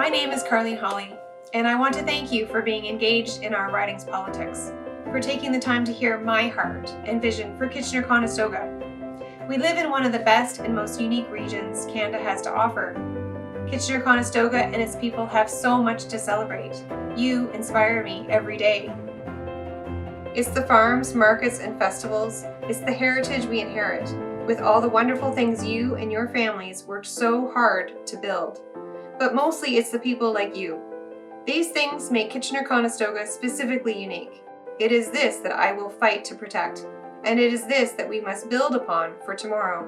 My name is Carlene Hawley, and I want to thank you for being engaged in our riding's politics, for taking the time to hear my heart and vision for Kitchener-Conestoga. We live in one of the best and most unique regions Canada has to offer. Kitchener-Conestoga and its people have so much to celebrate. You inspire me every day. It's the farms, markets, and festivals. It's the heritage we inherit, with all the wonderful things you and your families worked so hard to build. But mostly it's the people like you. These things make Kitchener-Conestoga specifically unique. It is this that I will fight to protect, and it is this that we must build upon for tomorrow.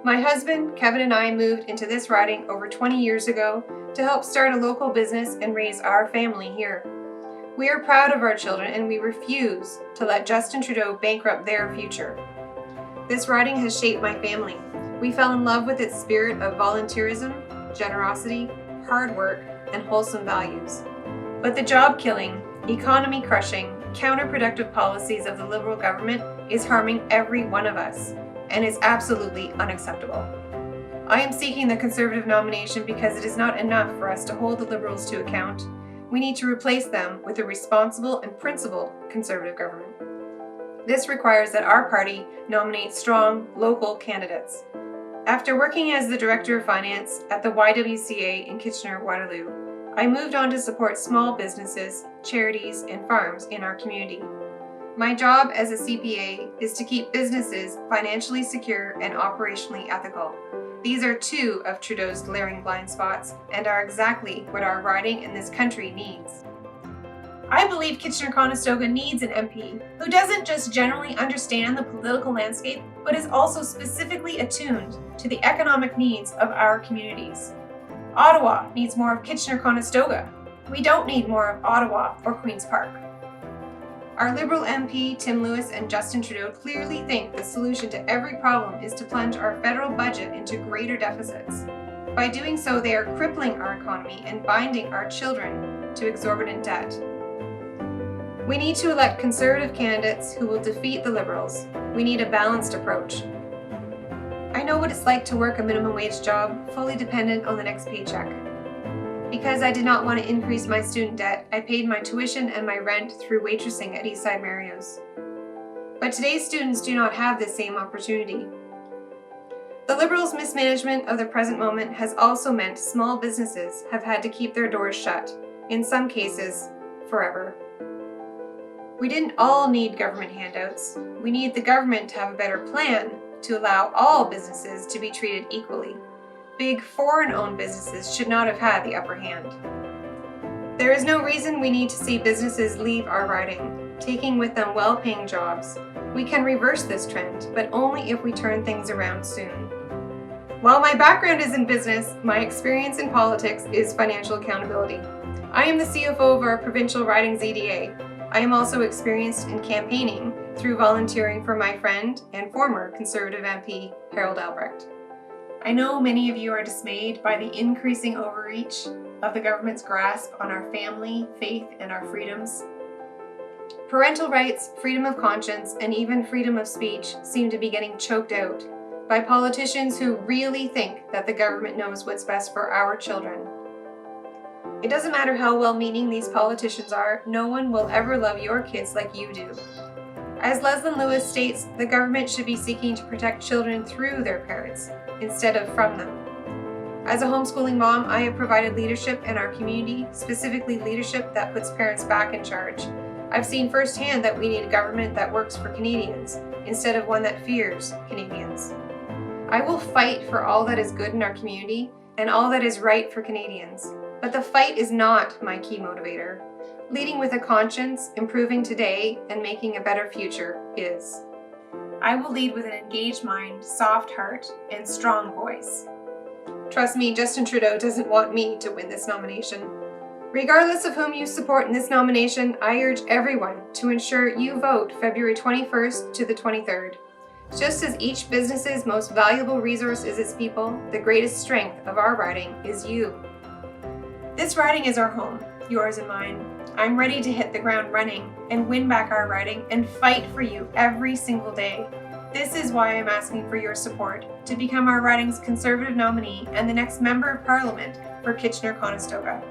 My husband, Kevin, and I moved into this riding over 20 years ago to help start a local business and raise our family here. We are proud of our children, and we refuse to let Justin Trudeau bankrupt their future. This riding has shaped my family. We fell in love with its spirit of volunteerism, generosity, hard work, and wholesome values. But the job-killing, economy-crushing, counterproductive policies of the Liberal government is harming every one of us, and is absolutely unacceptable. I am seeking the Conservative nomination because it is not enough for us to hold the Liberals to account. We need to replace them with a responsible and principled Conservative government. This requires that our party nominate strong, local candidates. After working as the Director of Finance at the YWCA in Kitchener-Waterloo, I moved on to support small businesses, charities, and farms in our community. My job as a CPA is to keep businesses financially secure and operationally ethical. These are two of Trudeau's glaring blind spots and are exactly what our riding in this country needs. I believe Kitchener-Conestoga needs an MP who doesn't just generally understand the political landscape, but is also specifically attuned to the economic needs of our communities. Ottawa needs more of Kitchener-Conestoga. We don't need more of Ottawa or Queen's Park. Our Liberal MP, Tim Lewis, and Justin Trudeau clearly think the solution to every problem is to plunge our federal budget into greater deficits. By doing so, they are crippling our economy and binding our children to exorbitant debt. We need to elect Conservative candidates who will defeat the Liberals. We need a balanced approach. I know what it's like to work a minimum wage job, fully dependent on the next paycheck. Because I did not want to increase my student debt, I paid my tuition and my rent through waitressing at Eastside Mario's. But today's students do not have this same opportunity. The Liberals' mismanagement of the present moment has also meant small businesses have had to keep their doors shut, in some cases, forever. We didn't all need government handouts. We need the government to have a better plan to allow all businesses to be treated equally. Big foreign-owned businesses should not have had the upper hand. There is no reason we need to see businesses leave our riding, taking with them well-paying jobs. We can reverse this trend, but only if we turn things around soon. While my background is in business, my experience in politics is financial accountability. I am the CFO of our provincial riding's EDA. I am also experienced in campaigning through volunteering for my friend and former Conservative MP, Harold Albrecht. I know many of you are dismayed by the increasing overreach of the government's grasp on our family, faith, and our freedoms. Parental rights, freedom of conscience, and even freedom of speech seem to be getting choked out by politicians who really think that the government knows what's best for our children. It doesn't matter how well-meaning these politicians are, no one will ever love your kids like you do. As Leslyn Lewis states, the government should be seeking to protect children through their parents, instead of from them. As a homeschooling mom, I have provided leadership in our community, specifically leadership that puts parents back in charge. I've seen firsthand that we need a government that works for Canadians, instead of one that fears Canadians. I will fight for all that is good in our community, and all that is right for Canadians. But the fight is not my key motivator. Leading with a conscience, improving today, and making a better future is. I will lead with an engaged mind, soft heart, and strong voice. Trust me, Justin Trudeau doesn't want me to win this nomination. Regardless of whom you support in this nomination, I urge everyone to ensure you vote February 21st to the 23rd. Just as each business's most valuable resource is its people, the greatest strength of our riding is you. This riding is our home, yours and mine. I'm ready to hit the ground running and win back our riding and fight for you every single day. This is why I'm asking for your support to become our riding's Conservative nominee and the next Member of Parliament for Kitchener-Conestoga.